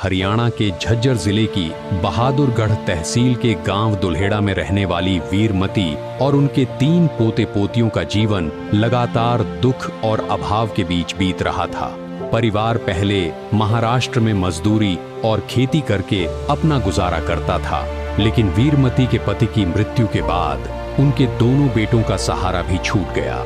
हरियाणा के झज्जर जिले की बहादुरगढ़ तहसील के गांव दुल्हेड़ा में रहने वाली वीरमती और उनके 3 पोते पोतियों का जीवन लगातार दुख और अभाव के बीच बीत रहा था। परिवार पहले महाराष्ट्र में मजदूरी और खेती करके अपना गुजारा करता था, लेकिन वीरमती के पति की मृत्यु के बाद उनके दोनों बेटों का सहारा भी छूट गया।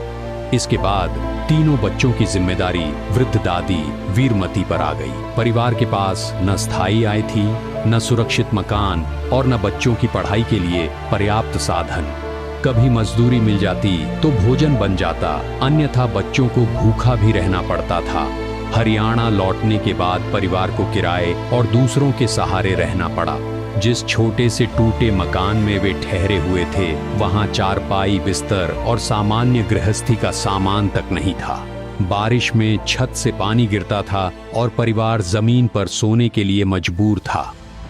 इसके बाद तीनों बच्चों की जिम्मेदारी वृद्ध दादी वीरमती पर आ गई। परिवार के पास न स्थायी आय थी, न सुरक्षित मकान और न बच्चों की पढ़ाई के लिए पर्याप्त साधन। कभी मजदूरी मिल जाती तो भोजन बन जाता, अन्यथा बच्चों को भूखा भी रहना पड़ता था। हरियाणा लौटने के बाद परिवार को किराए और दूसरों के सहारे रहना पड़ा। जिस छोटे से टूटे मकान में वे ठहरे हुए थे, वहां चारपाई, बिस्तर और सामान्य गृहस्थी का सामान तक नहीं था। बारिश में छत से पानी गिरता था और परिवार जमीन पर सोने के लिए मजबूर था।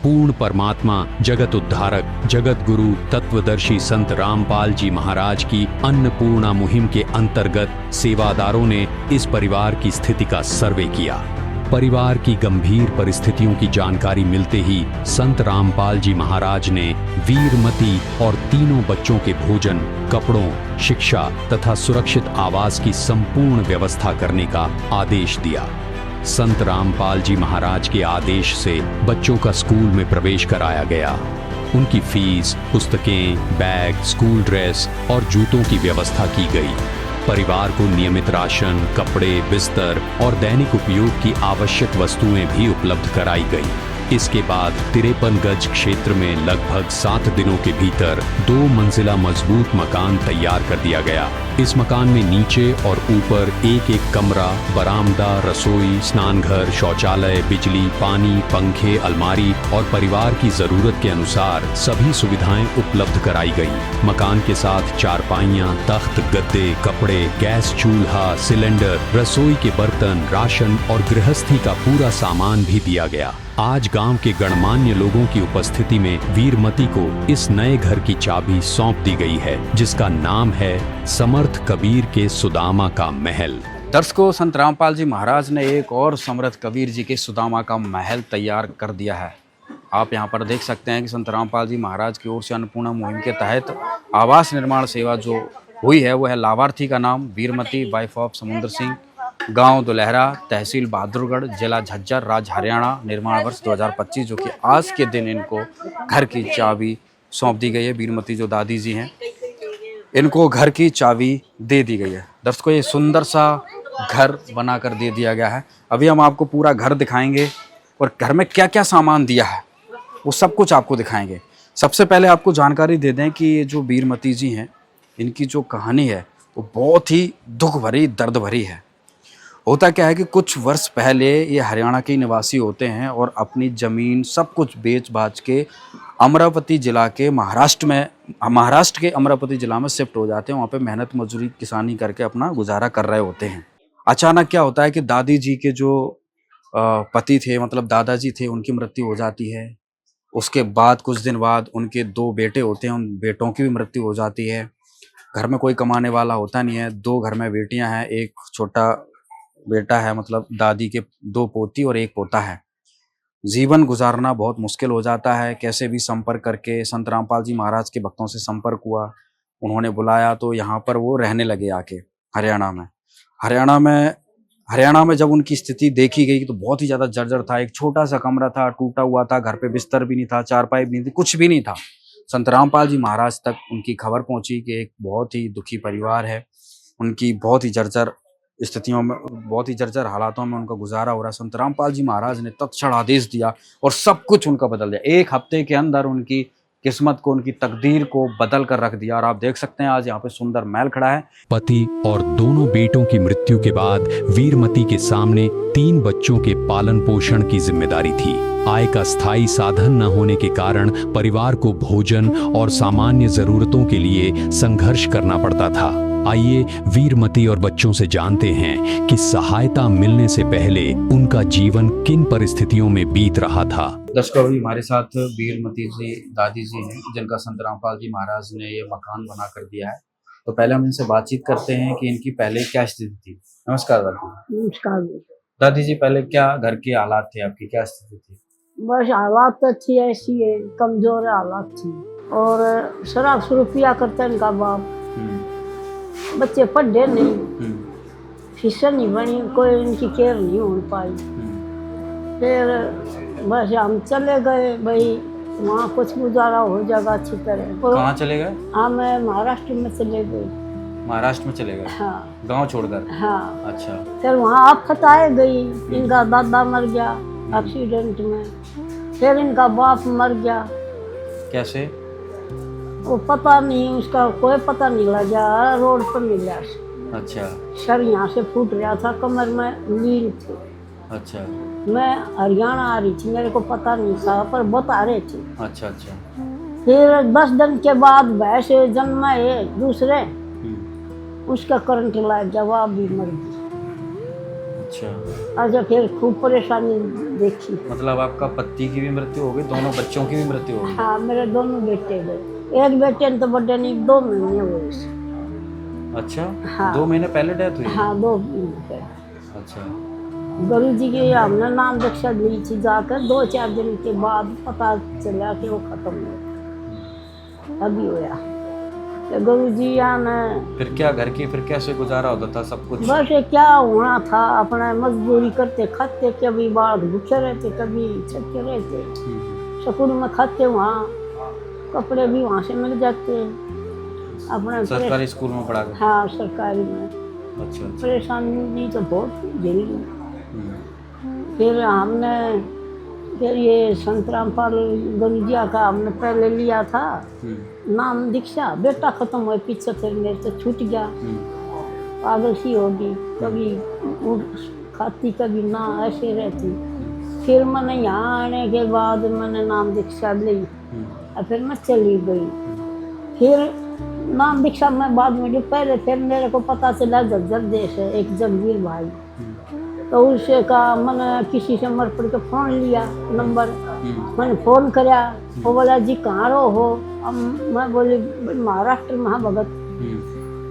पूर्ण परमात्मा, जगत उद्धारक, जगत गुरु, तत्वदर्शी संत रामपाल जी महाराज की अन्नपूर्णा मुहिम के अंतर्गत सेवादारों ने इस परिवार की स्थिति का सर्वे किया। परिवार की गंभीर परिस्थितियों की जानकारी मिलते ही संत रामपाल जी महाराज ने वीरमती और तीनों बच्चों के भोजन, कपड़ों, शिक्षा तथा सुरक्षित आवास की संपूर्ण व्यवस्था करने का आदेश दिया। संत रामपाल जी महाराज के आदेश से बच्चों का स्कूल में प्रवेश कराया गया। उनकी फीस, पुस्तकें, बैग, स्कूल ड्रेस और जूतों की व्यवस्था की गई। परिवार को नियमित राशन, कपड़े, बिस्तर और दैनिक उपयोग की आवश्यक वस्तुएं भी उपलब्ध कराई गई। इसके बाद 53 गज क्षेत्र में लगभग 7 दिनों के भीतर 2 मंजिला मजबूत मकान तैयार कर दिया गया। इस मकान में नीचे और ऊपर एक कमरा, बरामदा, रसोई, स्नानघर, शौचालय, बिजली, पानी, पंखे, अलमारी और परिवार की जरूरत के अनुसार सभी सुविधाएं उपलब्ध कराई गई। मकान के साथ चारपाइयां, तख्त, गद्दे, कपड़े, गैस चूल्हा, सिलेंडर, रसोई के बर्तन, राशन और गृहस्थी का पूरा सामान भी दिया गया। आज गांव के गणमान्य लोगों की उपस्थिति में वीरमती को इस नए घर की चाबी सौंप दी गई है, जिसका नाम है समर्थ कबीर के सुदामा का महल। दर्शकों, संत रामपाल जी महाराज ने एक और समर्थ कबीर जी के सुदामा का महल तैयार कर दिया है। आप यहां पर देख सकते हैं कि संत रामपाल जी महाराज की ओर से अन्नपूर्णा मुहिम के तहत आवास निर्माण सेवा जो हुई है वो है लाभार्थी का नाम वीरमती, वाइफ ऑफ समुद्र सिंह, गांव दुल्हेड़ा, तहसील बहादुरगढ़, जिला झज्जर, राज्य हरियाणा, निर्माण वर्ष 2025, जो कि आज के दिन इनको घर की चाबी सौंप दी गई है। वीरमती जो दादी जी हैं, इनको घर की चाबी दे दी गई है। दर्शकों, ये सुंदर सा घर बनाकर दे दिया गया है। अभी हम आपको पूरा घर दिखाएंगे और घर में क्या क्या सामान दिया है वो सब कुछ आपको दिखाएंगे। सबसे पहले आपको जानकारी दे दें कि ये जो वीरमती जी हैं, इनकी जो कहानी है वो बहुत ही दुख भरी, दर्द भरी है। होता क्या है कि कुछ वर्ष पहले ये हरियाणा के निवासी होते हैं और अपनी ज़मीन सब कुछ बेच बाच के अमरावती जिला के महाराष्ट्र के अमरावती जिला में शिफ्ट हो जाते हैं। वहाँ पे मेहनत मजदूरी किसानी करके अपना गुजारा कर रहे होते हैं। अचानक क्या होता है कि दादी जी के जो पति थे, मतलब दादाजी थे, उनकी मृत्यु हो जाती है। उसके बाद कुछ दिन बाद उनके 2 बेटे होते हैं, उन बेटों की भी मृत्यु हो जाती है। घर में कोई कमाने वाला होता नहीं है। 2 घर में बेटियां हैं, एक छोटा बेटा है, मतलब दादी के 2 पोती और 1 पोता है। जीवन गुजारना बहुत मुश्किल हो जाता है। कैसे भी संपर्क करके संत रामपाल जी महाराज के भक्तों से संपर्क हुआ, उन्होंने बुलाया तो यहाँ पर वो रहने लगे आके हरियाणा में। हरियाणा में जब उनकी स्थिति देखी गई तो बहुत ही ज़्यादा जर्जर था। एक छोटा सा कमरा था, टूटा हुआ था, घर पे बिस्तर भी नहीं था, चारपाई भी नहीं थी, कुछ भी नहीं था। संत रामपाल जी महाराज तक उनकी खबर पहुंची कि एक बहुत ही दुखी परिवार है, उनकी बहुत ही जर्जर स्थितियों में, बहुत ही जर्जर हालातों में उनका गुजारा हो रहा है। संत रामपाल जी महाराज ने तत्क्षण आदेश दिया और सब कुछ उनका बदल दिया। 1 हफ्ते के अंदर उनकी किस्मत को, उनकी तकदीर को बदल कर रख दिया। और आप देख सकते हैं आज यहाँ पे सुंदर महल खड़ा है। पति और दोनों बेटों की मृत्यु के बाद वीरमती के सामने 3 बच्चों के पालन पोषण की जिम्मेदारी थी। आय का स्थायी साधन न होने के कारण परिवार को भोजन और सामान्य जरूरतों के लिए संघर्ष करना पड़ता था। आइए वीरमती और बच्चों से जानते हैं कि सहायता मिलने से पहले उनका जीवन किन परिस्थितियों में बीत रहा था। दर्शकों, हमारे साथ वीरमती जी दादी जी हैं, जिनका संत रामपाल जी महाराज ने ये मकान बना कर दिया है। तो पहले हम इनसे बातचीत करते हैं कि इनकी पहले क्या स्थिति थी। नमस्कार दादी। नमस्कार। दादी जी, पहले क्या घर के हालात थे आपकी, क्या स्थिति थी? बस हालात तो अच्छी ऐसी है, कमजोर है हालात थी। और शराब शुरू पिया करता इनका बाप। बच्चे पढ़े नहीं, फीसर नहीं बनी, कोई इनकी केयर नहीं हो पाई। फिर बस हम चले गए भाई, वहाँ कुछ गुजारा हो जाएगा अच्छी तरह। कहाँ चले गए? हाँ, मैं महाराष्ट्र में चले गई। महाराष्ट्र में चले गए? हाँ, गांव छोड़कर? हाँ। अच्छा। फिर वहाँ आफत आ गई, इनका दादा मर गया एक्सीडेंट में, फिर इनका बाप मर गया। कैसे? वो पता नहीं, उसका कोई पता नहीं लगा, रोड पर मिला। अच्छा। सर यहाँ से फूट रहा था, कमर में लील थी। अच्छा। मैं हरियाणा आ रही थी, मेरे को पता नहीं था, पर बता रहे थे। अच्छा अच्छा। फिर 10 दिन के बाद भैंस जन्म है दूसरे, उसका करंट लग गया, वो भी मर गई। अच्छा। अच्छा, फिर खूब परेशानी देखी। मतलब आपका पति की भी मृत्यु हो गई, दोनों बच्चों की भी मृत्यु हो गई? हाँ, मेरे दोनों बेटे गए। एक बेटे ने तो बर्थडे नहीं, 2 महीने हुए। अच्छा। हाँ। 2 महीने पहले डेथ हुई? हाँ, 2 महीने पहले। अच्छा। गुरु जी की हमने नाम दीक्षा ली थी जाकर, 2-4 दिन के बाद पता चला कि वो खत्म हो अभी होया। तो गुरु जी ने फिर क्या, घर की फिर कैसे गुजारा होता था सब कुछ? बस क्या होना था, अपना मजदूरी करते खाते, कभी बाढ़ भूखे रहते, कभी छक्के रहते, स्कूल में खाते, वहाँ कपड़े भी वहाँ से मिल जाते अपने। सरकारी स्कूल में पढ़ा गए? हाँ, सरकारी में। अच्छा। परेशानी तो बहुत झेली। फिर हमने फिर ये संत रामपाल गंजिया का हमने पहले लिया था नाम दीक्षा। बेटा खत्म हुआ पीछे, फिर मेरे तो छूट गया, पागल सी होगी, कभी खाती कभी ना, ऐसे रहती। फिर मैंने यहाँ आने के बाद मैंने नाम दीक्षा ली और फिर मैं चली गई। फिर नाम दीक्षा में बाद में जो पहले, फिर मेरे को पता चला झज्जर देश है एक जगवीर भाई, तो उसे कहा, मैंने किसी से मर पड़ के फ़ोन लिया नंबर, मैंने फ़ोन कराया, वो बोला जी कहाँ रहो हो? अब मैं बोली महाराष्ट्र में। हाँ भगत।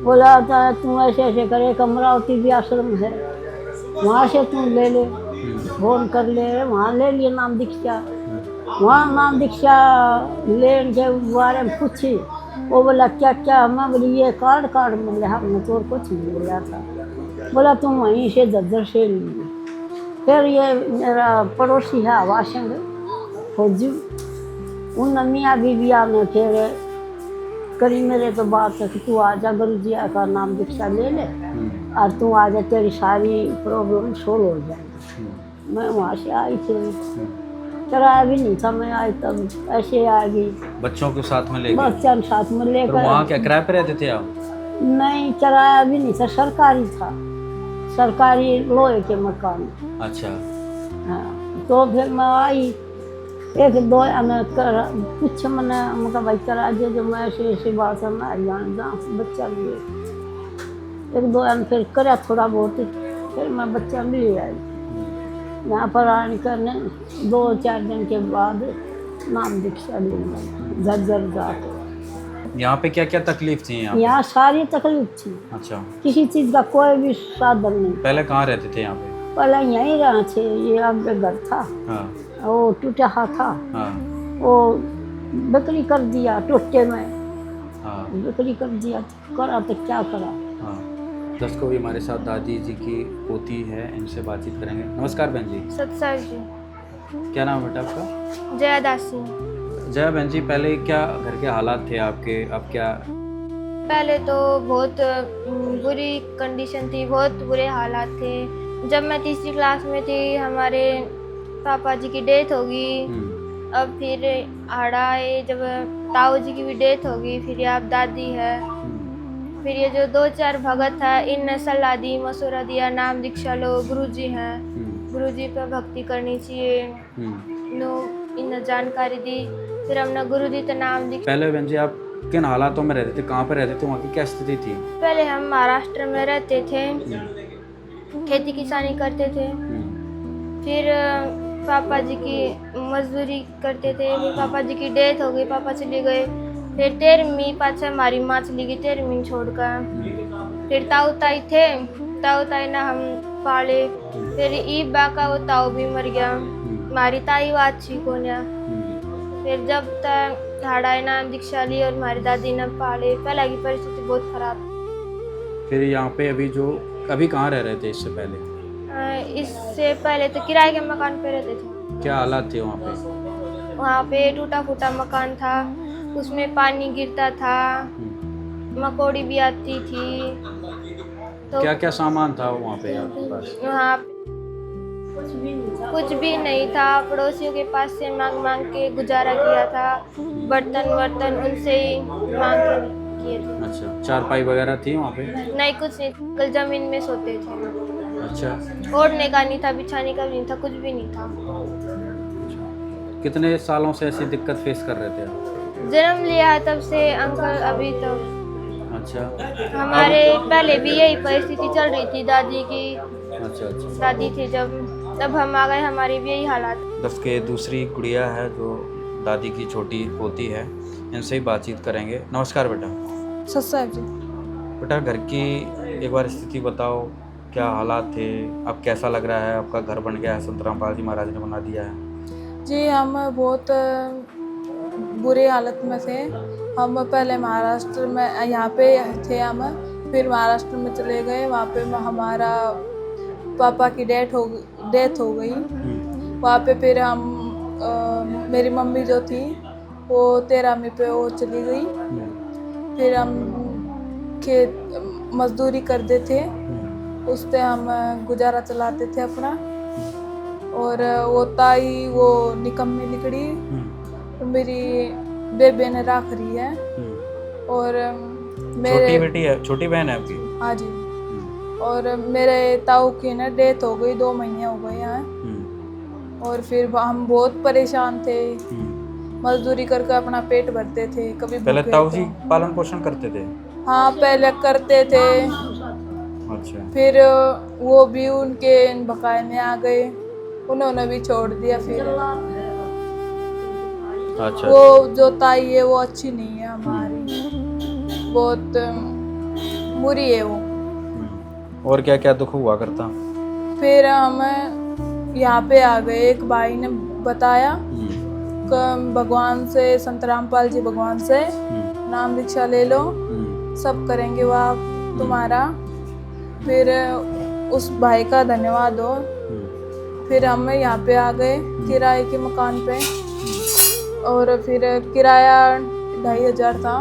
बोला था तू ऐसे ऐसे करे, अमरावती भी आश्रम है, वहाँ से तू ले ले, फ़ोन कर ले। वहाँ ले लिए नाम दीक्षा। वहाँ नाम दीक्षा लेने के बारे में पूछी, वो बोला क्या क्या? मैं बोली ये कार्ड मिले, हमने तो और कुछ नहीं बोला था। बोला तुम वहीं से झज्जर से लिए। फिर ये मेरा पड़ोसी है वाशंग फौजी, उन मियाँ बीबिया ने फिर करी मेरे तो बात है कि तू आजा, गुरु जी का नाम दीक्षा ले ले और तू आजा, तेरी सारी प्रॉब्लम सोल्व हो जाएगी। मैं वहाँ से आई थी, किराया भी नहीं था, मैं आई तब ऐसे आ गई। बच्चों के साथ में लेकर? बच्चों के साथ में लेकर। वहाँ क्या किराए पे रहते थे आप? नहीं, किराया भी नहीं था, सरकारी था, सरकारी लोहे के मकान। अच्छा। हाँ, तो फिर मैं आई, 1-2 कुछ मैंने भाई करा दे, जो मैं ऐसी बात है, मैं हरियाणा जहाँ बच्चा लिए 1-2 फिर करा थोड़ा बहुत, फिर मैं बच्चा भी ले आई। यहाँ पर आने करने 2-4 दिन के बाद नाम दीक्षा ली झज्जर जाकर। यहाँ पे क्या क्या तकलीफ थी? यहाँ सारी तकलीफ थी। अच्छा। किसी चीज़ का कोई भी साधन नहीं। पहले कहाँ रहते थे यहाँ पे? पहले यहीं रहे थे, ये आगे घर था। हाँ। वो टूटा था। हाँ। वो बिक्री कर दिया टूटे में। हाँ। बिक्री कर दिया, करा तो क्या करा। हाँ। दोस्तों भी हमारे साथ दादी जी की पोती है, इनसे बातचीत करेंगे। नमस्कार बहन जी। सत्सर जी। क्या नाम है बेटा आपका? जया दासी। जया बहन जी, पहले क्या घर के हालात थे आपके? अब क्या? पहले तो बहुत बुरी कंडीशन थी, बहुत बुरे हालात थे। जब मैं 3री क्लास में थी, हमारे पापा जी की डेथ हो गई। अब फिर हाड़ा आए, जब ताऊ जी की भी डेथ हो गई, फिर आप दादी है। फिर ये जो 2-4 भगत है, इनने सलाह दी, मशवरा दिया, नाम दीक्षा लो, गुरुजी हैं, गुरुजी पे भक्ति करनी चाहिए, नो इन्हें जानकारी दी। फिर हमने गुरुजी का नाम दीक्षा। पहले बहन जी आप किन हालातों में रहते थे, कहाँ पर रहते थे, वहाँ की क्या स्थिति थी? पहले हम महाराष्ट्र में रहते थे, खेती किसानी करते थे। फिर पापा जी की मजदूरी करते थे। फिर पापा जी की डेथ हो गई, पापा चले गए। फिर 13वीं पाछे हमारी माँ चली गई 13वीं छोड़कर। फिर ताऊ ताई थे, ताऊ ताई ना हम पाले। फिर ईब बाका वो ताऊ भी मर गया। मारी ताई वाची को ना फिर जब तक झाड़ा ना दीक्षा ली और हमारी दादी ने पाले, पहले की परिस्थिति बहुत खराब। फिर यहाँ पे अभी कहाँ रह रहे थे इससे पहले? इससे पहले तो किराए के मकान पे रहते थे। क्या हालात थे वहाँ पे? वहाँ पे टूटा फूटा मकान था, उसमें पानी गिरता था, मकोड़ी भी आती थी। तो क्या क्या सामान था वहाँ पे आपके पास? वहाँ कुछ भी नहीं था, पड़ोसियों के पास से मांग मांग के गुजारा किया था, बर्तन उनसे ही मांग के किए थे। अच्छा, चारपाई वगैरह थी वहाँ पे? नहीं, कुछ नहीं, कल जमीन में सोते थे। अच्छा, ओढ़ने का नहीं था, बिछाने का भी नहीं था, कुछ भी नहीं था। कितने सालों से ऐसी दिक्कत फेस कर रहे थे आप? जन्म लिया तब से अंकल अभी तक। अच्छा, हमारे पहले भी यही परिस्थिति चल रही थी दादी की। अच्छा अच्छा। दादी थी तब हम आ गए, हमारी भी यही हालात। दस के दूसरी गुड़िया है जो दादी की छोटी पोती है, इनसे ही बातचीत करेंगे। नमस्कार बेटा। साहब जी। बेटा, घर की एक बार स्थिति बताओ, क्या हालात थे, अब कैसा लग रहा है? आपका घर बन गया है, संत रामपाल जी महाराज ने बना दिया है। जी, हम बहुत बुरी हालत में थे। हम पहले महाराष्ट्र में यहाँ पे थे, हम फिर महाराष्ट्र में चले गए। वहाँ पे हमारा पापा की डेथ हो गई। वहाँ पे फिर हम मेरी मम्मी जो थी वो 13वीं पे वो चली गई। फिर हम खेत मजदूरी करते थे, उससे हम गुजारा चलाते थे अपना। और वो ताई वो निकम्मी निकली, तो मेरी बेबे ने रख रही है। और मेरे छोटी बहन है आपकी? हाँ जी। और मेरे ताऊ की ना डेथ हो गई, 2 महीने हो गए हैं। और फिर हम बहुत परेशान थे, मजदूरी करके अपना पेट भरते थे। कभी पहले ताऊ जी पालन पोषण करते थे? हाँ, पहले करते थे। अच्छा। फिर वो भी उनके बकाए में आ गए, उन्होंने भी छोड़ दिया। फिर अच्छा। वो जो ताई है वो अच्छी नहीं है हमारी, बहुत बुरी है वो। और क्या क्या दुख हुआ करता? फिर हम यहाँ पे आ गए। एक भाई ने बताया कि भगवान से, संत रामपाल जी भगवान से नाम दीक्षा ले लो, सब करेंगे वो आप तुम्हारा। फिर उस भाई का धन्यवाद हो। फिर हम यहाँ पे आ गए किराए के मकान पे, और फिर किराया 2500 था।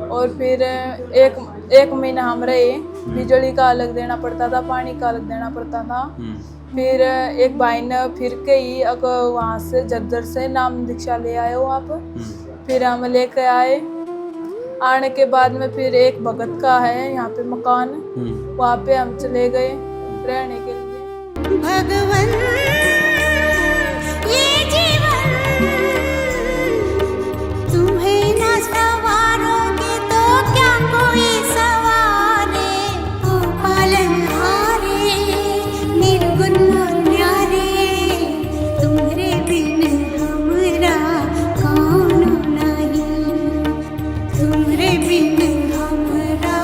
और फिर एक महीना हम रहे, बिजली का अलग देना पड़ता था, पानी का अलग देना पड़ता था। फिर एक भाई ने फिर के ही वहाँ से झज्जर से नाम दीक्षा ले आए हो आप। फिर हम लेके आए। आने के बाद में फिर एक भगत का है यहाँ पे मकान, वहाँ पे हम चले गए रहने के लिए। भगवान ये जीवन तुम्हें न सवारोगे तो क्या कोई सवारे। ओ पालनहारे निर्गुण न्यारे, तुम्हारे बिन हमरा कौन नहीं, तुम्हारे बिन हमरा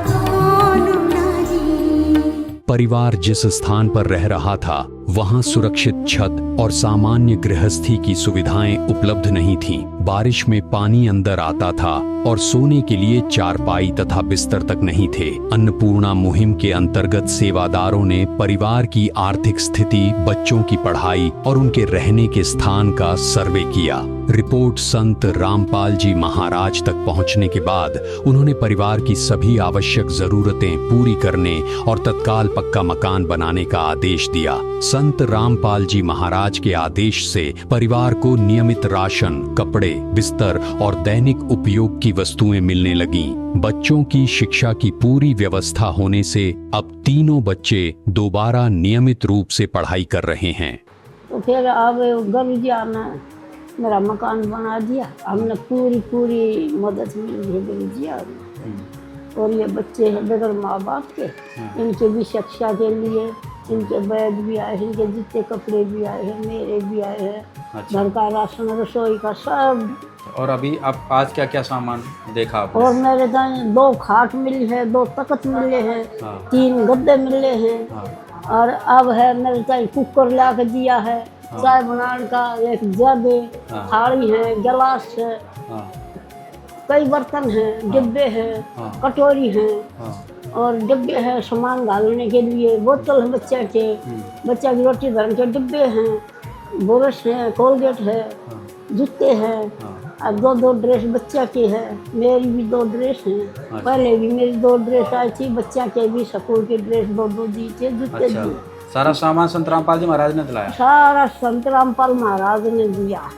कौन नहीं। परिवार जिस स्थान पर रह रहा था वहां सुरक्षित छत और सामान्य गृहस्थी की सुविधाएं उपलब्ध नहीं थीं। बारिश में पानी अंदर आता था और सोने के लिए चारपाई तथा बिस्तर तक नहीं थे। अन्नपूर्णा मुहिम के अंतर्गत सेवादारों ने परिवार की आर्थिक स्थिति, बच्चों की पढ़ाई और उनके रहने के स्थान का सर्वे किया। रिपोर्ट संत रामपाल जी महाराज तक पहुंचने के बाद उन्होंने परिवार की सभी आवश्यक जरूरतें पूरी करने और तत्काल पक्का मकान बनाने का आदेश दिया। संत रामपाल जी महाराज के आदेश से परिवार को नियमित राशन, कपड़े, बिस्तर और दैनिक उपयोग की वस्तुएं मिलने लगीं। बच्चों की शिक्षा की पूरी व्यवस्था होने से अब तीनों बच्चे दोबारा नियमित रूप से पढ़ाई कर रहे हैं। तो फिर अब गुरुजी ने मेरा मकान बना दिया। हमने पूरी मदद मिली है गुरुजी ने। और ये बच्चे हैं बगैर माँ बाप के, इनके भी शिक्षा के लिए इनके बैग भी आए हैं, इनके जितने कपड़े भी आए हैं, मेरे भी आए हैं। अच्छा। घर का राशन, रसोई का सब। और अभी आप आज क्या क्या सामान देखा आपने? और मेरे दाएं 2 खाट मिली है, 2 तख्त मिले हैं, हाँ। 3 गद्दे मिले हैं। हाँ। और अब है मेरे दाएं कुकर ला के दिया है, चाय बनाने का एक जग, थाली है, गिलास है, हाँ कई बर्तन हैं, डिब्बे हैं, कटोरी हैं, और डिब्बे हैं सामान डालने के लिए, बोतल है बच्चे के, बच्चा की रोटी धरने के डिब्बे हैं, ब्रश है, कोलगेट है, जूते हैं, और 2 ड्रेस बच्चा की है, मेरी भी 2 ड्रेस हैं। पहले भी मेरी 2 ड्रेस आई थी, बच्चा के भी स्कूल की ड्रेस 2 दी थी, जूते अच्छा, दिए। सारा सामान संत रामपाल जी महाराज ने दिलाया? सारा संत रामपाल महाराज ने दिया।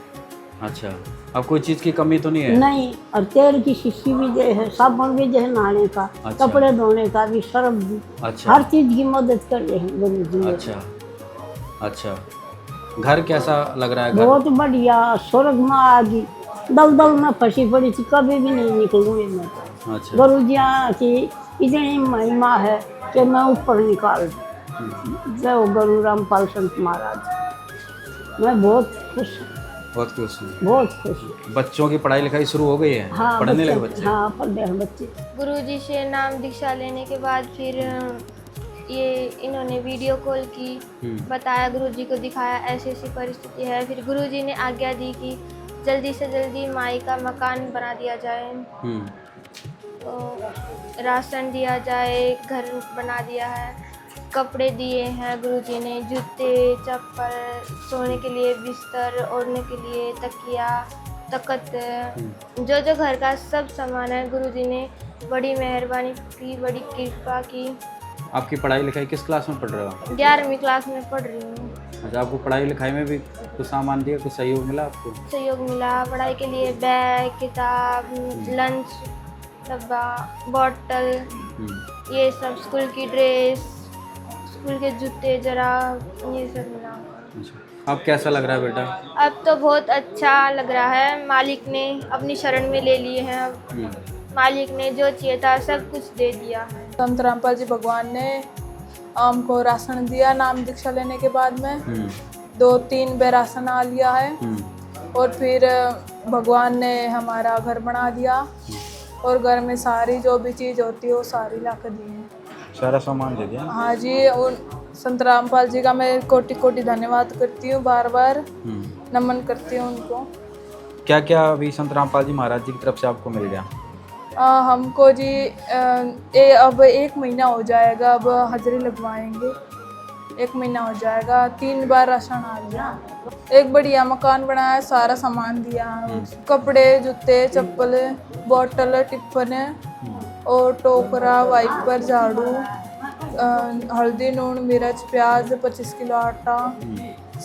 अच्छा, अब कोई चीज़ की कमी तो नहीं है? नहीं, और तेल की शीशी भी दे है, साबुन भी दे है नहाने का, अच्छा। कपड़े धोने का भी, सर्फ भी, अच्छा हर चीज की मदद कर रहे हैं गुरु जी ने। अच्छा अच्छा, घर कैसा लग रहा है? घर बहुत बढ़िया, स्वर्ग में आ गई, दलदल में फंसी पड़ी थी, कभी भी नहीं निकलूंगी मैं। अच्छा गुरु जी की इतनी महिमा है कि मैं ऊपर निकाल दूं। जय हो गुरु रामपाल संत महाराज। मैं बहुत खुश हूँ, बहुत खुश हूँ। बहुत खुश हूँ। बच्चों की पढ़ाई लिखाई शुरू हो गई है? हाँ, पढ़ने लगे बच्चे? हाँ, पढ़ रहे हैं बच्चे। गुरुजी से नाम दीक्षा लेने के बाद फिर ये इन्होंने वीडियो कॉल की, बताया, गुरुजी को दिखाया ऐसी ऐसी परिस्थिति है। फिर गुरुजी ने आज्ञा दी कि जल्दी से जल्दी माई का मकान बना दिया जाए, तो राशन दिया जाए, घर बना दिया है, कपड़े दिए हैं गुरुजी ने, जूते, चप्पल, सोने के लिए बिस्तर, ओढ़ने के लिए तकिया, तख्त, जो जो घर का सब सामान है गुरुजी ने बड़ी मेहरबानी की, बड़ी कृपा की। आपकी पढ़ाई लिखाई किस क्लास में पढ़ रहे हो? 11वीं क्लास में पढ़ रही हूँ। अच्छा, आपको पढ़ाई लिखाई में भी कुछ सामान दिया, कुछ सहयोग मिला आपको? सहयोग मिला, पढ़ाई के लिए बैग, किताब, लंच डब्बा, बॉटल, ये सब, स्कूल की ड्रेस, स्कूल के जूते, जरा ये सब मिला। अच्छा, अब कैसा लग रहा है बेटा? अब तो बहुत अच्छा लग रहा है, मालिक ने अपनी शरण में ले लिए हैं। अब मालिक ने जो चाहिए था सब कुछ दे दिया है। संत रामपाल जी भगवान ने हमको राशन दिया नाम दीक्षा लेने के बाद में। 2-3 बार राशन आ लिया है, और फिर भगवान ने हमारा घर बना दिया, और घर में सारी जो भी चीज़ होती है वो सारी ला कर दी है। सारा सामान दे दिया? हाँ जी, और संत रामपाल जी का मैं कोटि कोटि धन्यवाद करती हूँ, बार बार नमन करती हूँ उनको। क्या क्या अभी संत रामपाल जी महाराज जी की तरफ से आपको मिल गया? हमको जी अब 1 महीना हो जाएगा, अब हाजिरी लगवाएंगे, 1 महीना हो जाएगा। 3 बार राशन आ गया, एक बढ़िया मकान बनाया, सारा सामान दिया, कपड़े, जूते, चप्पल, बोतल, टिफिन, और टोकरा, वाइपर, झाड़ू, हल्दी, नून, मिर्च, प्याज, 25 किलो आटा,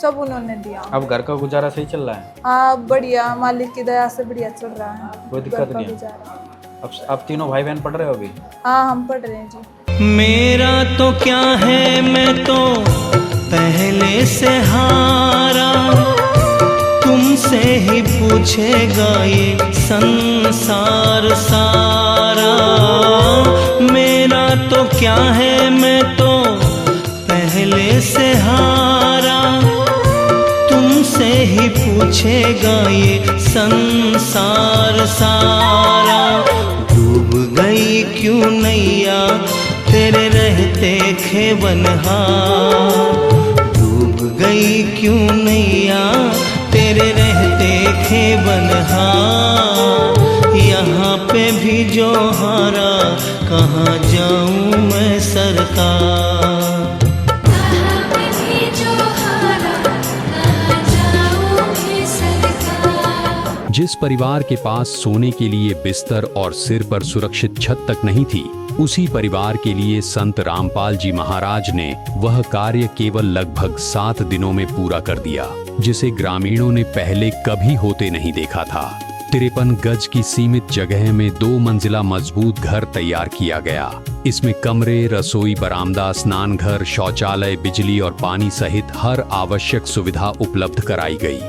सब उन्होंने दिया। अब घर का गुजारा सही चल रहा है? हाँ, बढ़िया, मालिक की दया से बढ़िया चल रहा है, कोई दिक्कत नहीं है? अब तीनों भाई बहन पढ़ रहे हो अभी? हाँ, हम पढ़ रहे हैं जी। मेरा तो क्या है, मैं तो पहले से हारा, तुमसे ही पूछेगा ये संसार सारा। मेरा तो क्या है, मैं तो पहले से हारा, तुमसे ही पूछेगा ये संसार सारा। डूब गई क्यों नैया तेरे रहते खेवनहार, डूब गई क्यों नैया तेरे रहते खेवनहार। यहाँ पे भी जो हारा, कहाँ जाऊँ मैं सरकार। जिस परिवार के पास सोने के लिए बिस्तर और सिर पर सुरक्षित छत तक नहीं थी, उसी परिवार के लिए संत रामपाल जी महाराज ने वह कार्य केवल लगभग 7 दिनों में पूरा कर दिया, जिसे ग्रामीणों ने पहले कभी होते नहीं देखा था। 53 गज की सीमित जगह में 2 मंजिला मजबूत घर तैयार किया गया। इसमें कमरे, रसोई, बरामदा, स्नान घर, शौचालय, बिजली और पानी सहित हर आवश्यक सुविधा उपलब्ध कराई गई।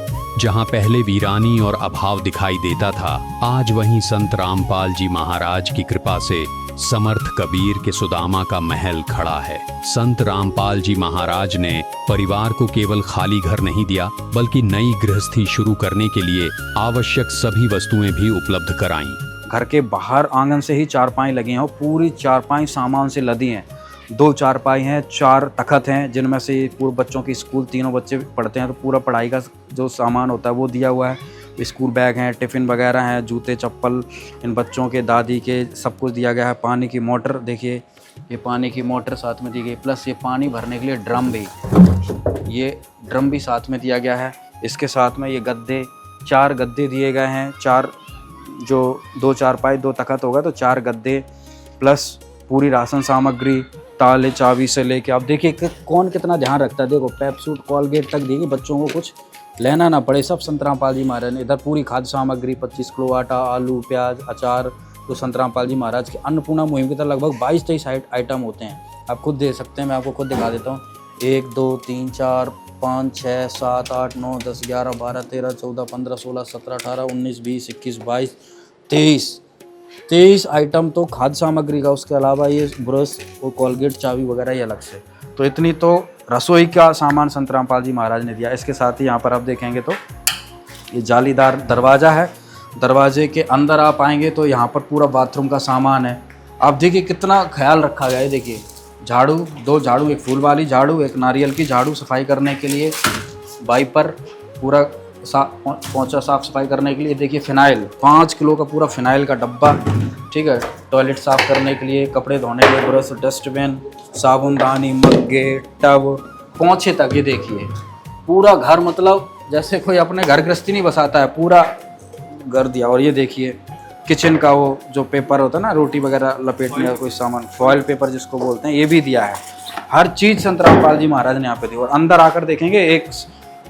जहां पहले वीरानी और अभाव दिखाई देता था, आज वहीं संत रामपाल जी महाराज की कृपा से समर्थ कबीर के सुदामा का महल खड़ा है। संत रामपाल जी महाराज ने परिवार को केवल खाली घर नहीं दिया, बल्कि नई गृहस्थी शुरू करने के लिए आवश्यक सभी वस्तुएं भी उपलब्ध कराईं। घर के बाहर आंगन से ही चारपाई लगी हैं और पूरी चारपाई सामान से लदी हैं। 2 चारपाई हैं, 4 तखत हैं, जिनमें से पूरे बच्चों की स्कूल, तीनों बच्चे पढ़ते हैं तो पूरा पढ़ाई का जो सामान होता है वो दिया हुआ है। स्कूल बैग हैं, टिफ़िन वगैरह हैं, जूते चप्पल इन बच्चों के, दादी के, सब कुछ दिया गया है। पानी की मोटर देखिए, ये पानी की मोटर साथ में दी गई, प्लस ये पानी भरने के लिए ड्रम भी, ये ड्रम भी साथ में दिया गया है। इसके साथ में ये गद्दे, 4 गद्दे दिए गए हैं, 4 जो 2 चारपाई 2 तखत होगा तो 4 गद्दे, प्लस पूरी राशन सामग्री, ताले चाबी से लेके, आप देखिए कि कौन कितना ध्यान रखता है। देखो पैपसूट, कोलगेट तक देगी, बच्चों को कुछ लेना ना पड़े, सब संत रामपाल जी महाराज ने। इधर पूरी खाद्य सामग्री, 25 किलो आटा, आलू, प्याज, अचार, तो संत रामपाल जी महाराज के अन्नपूर्णा मुहिम की तरह लगभग 22-23 आइटम होते हैं। आप खुद देख सकते हैं, मैं आपको खुद दिखा देता हूँ। 1 2 3 4 5 6 7 8 9 10 11 12 13 14 15 16 17 18 19 20 21 22 23 आइटम तो खाद्य सामग्री का। उसके अलावा ये ब्रश और कोलगेट, चाबी वगैरह ये अलग से। तो इतनी तो रसोई का सामान संत रामपाल जी महाराज ने दिया। इसके साथ ही यहाँ पर आप देखेंगे तो ये जालीदार दरवाज़ा है। दरवाजे के अंदर आप आएंगे तो यहाँ पर पूरा बाथरूम का सामान है। आप देखिए कितना ख्याल रखा गया है। देखिए झाड़ू, 2 झाड़ू, एक फूल वाली झाड़ू, एक नारियल की झाड़ू सफाई करने के लिए, वाइपर पूरा पोंछा साफ सफाई करने के लिए। देखिए फिनाइल, 5 किलो का पूरा फिनाइल का डब्बा, ठीक है। टॉयलेट साफ करने के लिए, कपड़े धोने के लिए ब्रश, डस्टबिन, साबुनदानी, मग्गे, टब, पोंछे तक। ये देखिए पूरा घर, मतलब जैसे कोई अपने घर गृहस्थी नहीं बसाता है, पूरा घर दिया। और ये देखिए किचन का वो जो पेपर होता है ना, रोटी वगैरह लपेटने का कोई सामान, फॉयल पेपर जिसको बोलते हैं, ये भी दिया है। हर चीज़ संत रामपाल जी महाराज ने यहाँ पे दी। और अंदर आकर देखेंगे एक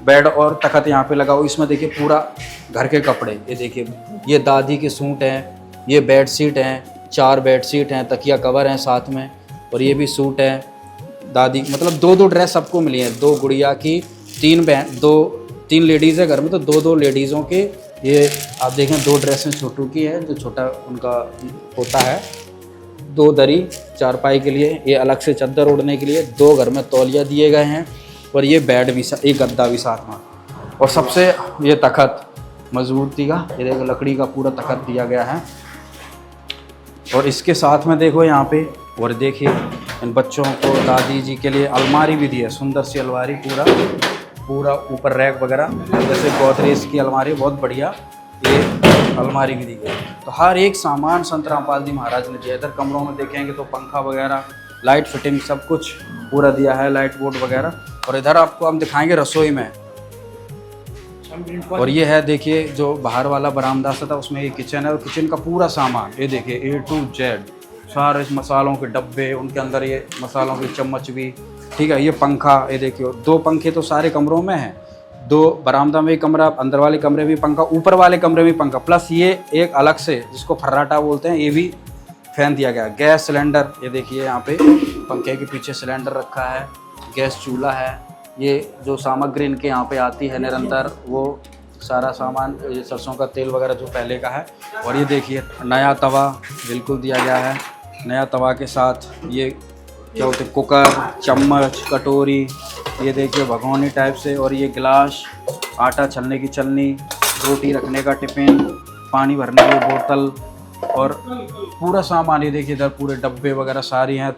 बेड और तखत यहाँ पे लगा हुआ, इसमें देखिए पूरा घर के कपड़े। ये देखिए, ये दादी के सूट हैं, ये बेड शीट हैं, 4 बेड शीट हैं, तकिया कवर हैं साथ में, और ये भी सूट है दादी, मतलब 2-2 ड्रेस सबको मिली हैं। 2 गुड़िया की, 3 लेडीज़ है घर में, तो 2-2 लेडीज़ों के ये आप देखें 2 ड्रेसें छोटू की है, जो छोटा उनका होता है। 2 दरी चारपाई के लिए, ये अलग से चद्दर ओढ़ने के लिए, 2 घर में तौलिया दिए गए हैं, और ये बेड भी, एक गद्दा भी साथ में। और सबसे ये तखत मजबूती का, ये देखो लकड़ी का पूरा तखत दिया गया है। और इसके साथ में देखो यहाँ पे, और देखिए इन बच्चों को दादी जी के लिए अलमारी भी दी है, सुंदर सी अलमारी, पूरा ऊपर रैक वगैरह, जैसे गोदरेज की अलमारी, बहुत बढ़िया ये अलमारी भी दी गई। तो हर एक सामान संत रामपाल जी महाराज ने दिया। इधर कमरों में देखेंगे तो पंखा वगैरह, लाइट फिटिंग, सब कुछ पूरा दिया है, लाइट बोर्ड वगैरह। और इधर आपको हम दिखाएंगे रसोई में, और ये है देखिए जो बाहर वाला बरामदा सा था, उसमें ये किचन है, और किचन का पूरा सामान ये देखिए A to Z, सारे मसालों के डब्बे, उनके अंदर ये मसालों की चम्मच भी, ठीक है। ये पंखा, ये देखिए 2 पंखे तो सारे कमरों में हैं, 2 बरामदा में कमरा, अंदर वाले कमरे में पंखा, ऊपर वाले कमरे में पंखा, प्लस ये एक अलग से जिसको फर्राटा बोलते हैं, ये भी फैन दिया गया। गैस सिलेंडर, ये देखिए यहाँ पे पंखे के पीछे सिलेंडर रखा है, गैस चूल्हा है। ये जो सामग्री इनके यहाँ पे आती है निरंतर, वो सारा सामान, ये सरसों का तेल वगैरह जो पहले का है। और ये देखिए नया तवा बिल्कुल दिया गया है, नया तवा के साथ ये क्या होते हैं, कुकर, चम्मच, कटोरी, ये देखिए भगोनी टाइप से, और ये गिलास, आटा छलने की छलनी, रोटी रखने का टिफ़िन, पानी भरने की बोतल, और पूरा सामान। ये देखिए इधर पूरे डब्बे वगैरह सारी हैं।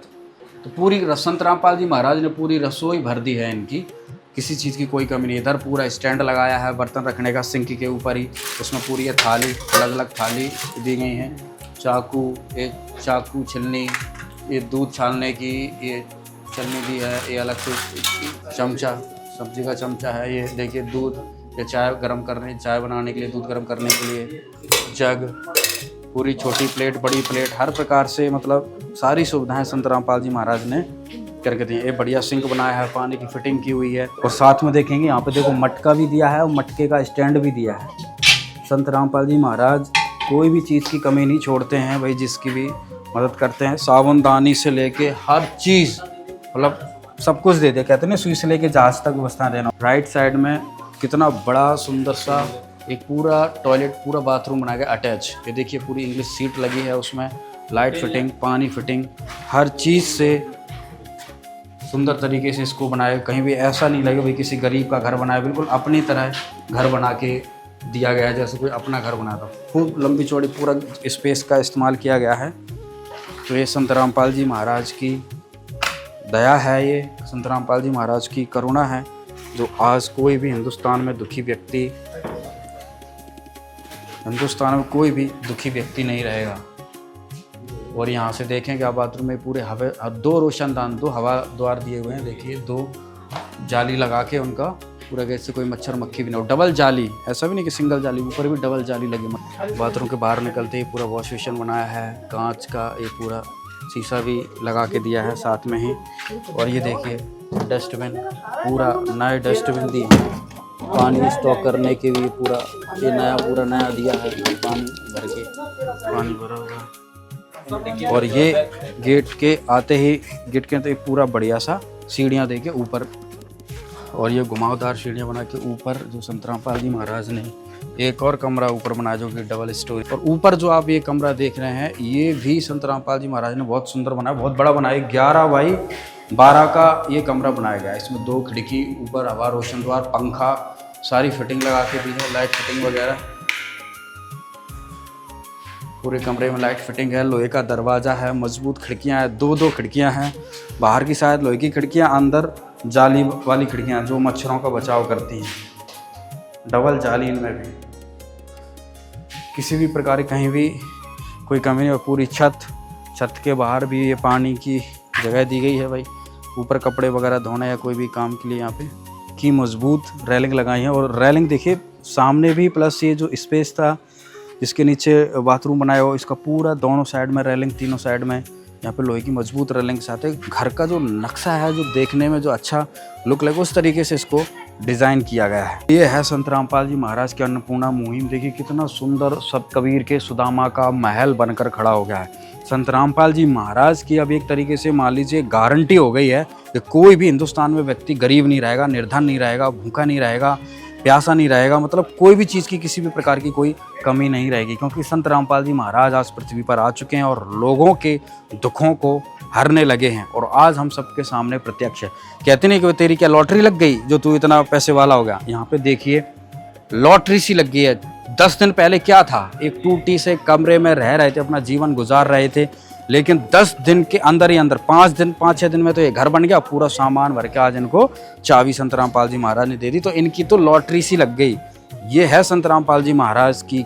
तो पूरी संत रामपाल जी महाराज ने पूरी रसोई भर दी है इनकी, किसी चीज़ की कोई कमी नहीं। इधर पूरा स्टैंड लगाया है बर्तन रखने का, सिंक के ऊपर ही, उसमें पूरी ये थाली, अलग अलग थाली दी गई हैं, चाकू, एक चाकू, छलनी, ये दूध छानने की ये छलनी दी है, ये अलग से चमचा, सब्जी का चमचा है। ये देखिए दूध, ये चाय बनाने के लिए, दूध गर्म करने के लिए जग, पूरी छोटी प्लेट, बड़ी प्लेट, हर प्रकार से मतलब सारी सुविधाएं संत रामपाल जी महाराज ने करके दी। ये बढ़िया सिंक बनाया है, पानी की फिटिंग की हुई है। और साथ में देखेंगे यहाँ पे देखो मटका भी दिया है, और मटके का स्टैंड भी दिया है। संत रामपाल जी महाराज कोई भी चीज़ की कमी नहीं छोड़ते हैं भाई, जिसकी भी मदद करते हैं। साबुनदानी से लेके हर चीज़, मतलब सब कुछ दे दे, कहते हैं सुई से लेके जहाज तक व्यवस्था देना। राइट साइड में कितना बड़ा सुंदर सा एक पूरा टॉयलेट, पूरा बाथरूम बनाया गया अटैच। ये देखिए पूरी इंग्लिश सीट लगी है, उसमें लाइट फिटिंग, पानी फिटिंग, हर चीज़ से सुंदर तरीके से इसको बनाया। कहीं भी ऐसा नहीं लगे भाई किसी गरीब का घर बनाया, बिल्कुल अपनी तरह घर बना के दिया गया है, जैसे कोई अपना घर बनाता। खूब लंबी चौड़ी पूरा स्पेस का इस्तेमाल किया गया है। तो ये संत रामपाल जी महाराज की दया है, ये संत रामपाल जी महाराज की करुणा है, जो आज कोई भी हिंदुस्तान में दुखी व्यक्ति नहीं रहेगा। और यहाँ से देखें कि आप बाथरूम में पूरे दो रोशनदान, दो हवा द्वार दिए हुए हैं। देखिए, दो जाली लगा के उनका पूरा गैस से कोई मच्छर मक्खी भी ना हो। डबल जाली, ऐसा भी नहीं कि सिंगल जाली, ऊपर भी डबल जाली लगी। बाथरूम के बाहर निकलते ही पूरा वॉश बेसिन बनाया है, कांच का ये पूरा शीशा भी लगा के दिया है साथ में ही। और ये देखिए डस्टबिन, पूरा नए डस्टबिन दिए, पानी स्टॉक करने के लिए पूरा ये पूरा नया दिया है। पानी भर के, पानी भरा हुआ। और ये गेट के आते ही पूरा बढ़िया सा सीढ़ियाँ दे के ऊपर, और ये घुमावदार सीढ़ियाँ बना के ऊपर जो संत रामपाल जी महाराज ने एक और कमरा ऊपर बनाया जो कि डबल स्टोरी। और ऊपर जो आप ये कमरा देख रहे हैं, ये भी संत रामपाल जी महाराज ने बहुत सुंदर बनाया, बहुत बड़ा बनाया। 11 बाई 12 का ये कमरा बनाया गया है। इसमें 2 खिड़की, ऊपर हवा रोशन द्वार, पंखा, सारी फिटिंग लगा के दी है, लाइट फिटिंग वगैरह। पूरे कमरे में लाइट फिटिंग है, लोहे का दरवाज़ा है, मजबूत खिड़कियां हैं, 2 खिड़कियां हैं। बाहर की शायद लोहे की खिड़कियां, अंदर जाली वाली खिड़कियां जो मच्छरों का बचाव करती हैं। डबल जाली इनमें भी, किसी भी प्रकार की कहीं भी कोई कमी नहीं। और पूरी छत के बाहर भी ये पानी की जगह दी गई है भाई, ऊपर कपड़े वगैरह धोने या कोई भी काम के लिए यहाँ पे की मजबूत रेलिंग लगाई है। और रेलिंग देखिए सामने भी, प्लस ये जो स्पेस था इसके नीचे बाथरूम बनाया हो, इसका पूरा दोनों साइड में रेलिंग, तीनों साइड में यहाँ पे लोहे की मजबूत रेलिंग के साथ है। घर का जो नक्शा है, जो देखने में जो अच्छा लुक लगे, उस तरीके से इसको डिज़ाइन किया गया है। ये है संत रामपाल जी महाराज की अन्नपूर्णा मुहिम। देखिए कितना सुंदर सब कबीर के सुदामा का महल बनकर खड़ा हो गया है। संत रामपाल जी महाराज की अब एक तरीके से मान लीजिए गारंटी हो गई है कि कोई भी हिंदुस्तान में व्यक्ति गरीब नहीं रहेगा, निर्धन नहीं रहेगा, भूखा नहीं रहेगा, प्यासा नहीं रहेगा। मतलब कोई भी चीज़ की, किसी भी प्रकार की कोई कमी नहीं रहेगी, क्योंकि संत रामपाल जी महाराज आज पृथ्वी पर आ चुके हैं और लोगों के दुखों को हरने लगे हैं। और आज हम सबके सामने प्रत्यक्ष है। कहते नहीं कि तेरी क्या लॉटरी लग गई जो तू इतना पैसे वाला हो गया। यहाँ पे देखिए लॉटरी सी लग गई है। 10 दिन पहले क्या था, एक टूटी से कमरे में रह रहे थे, अपना जीवन गुजार रहे थे, लेकिन 10 दिन के अंदर ही अंदर 5-6 दिन में तो ये घर बन गया, पूरा सामान भर के आज इनको चाबी संत रामपाल जी महाराज ने दे दी। तो इनकी तो लॉटरी सी लग गई। ये है संत रामपाल जी महाराज की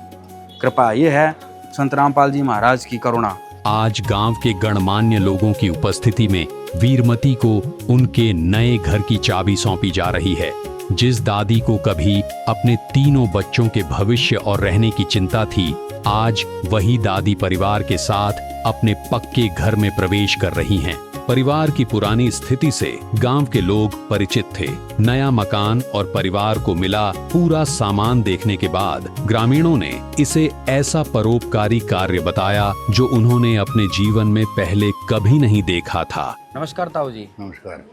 कृपा, ये है संत रामपाल जी महाराज की करुणा। आज गांव के गणमान्य लोगों की उपस्थिति में वीरमती को उनके नए घर की चाबी सौंपी जा रही है। जिस दादी को कभी अपने तीनों बच्चों के भविष्य और रहने की चिंता थी, आज वही दादी परिवार के साथ अपने पक्के घर में प्रवेश कर रही हैं। परिवार की पुरानी स्थिति से गांव के लोग परिचित थे। नया मकान और परिवार को मिला पूरा सामान देखने के बाद ग्रामीणों ने इसे ऐसा परोपकारी कार्य बताया जो उन्होंने अपने जीवन में पहले कभी नहीं देखा था। नमस्कार ताऊ जी। नमस्कार।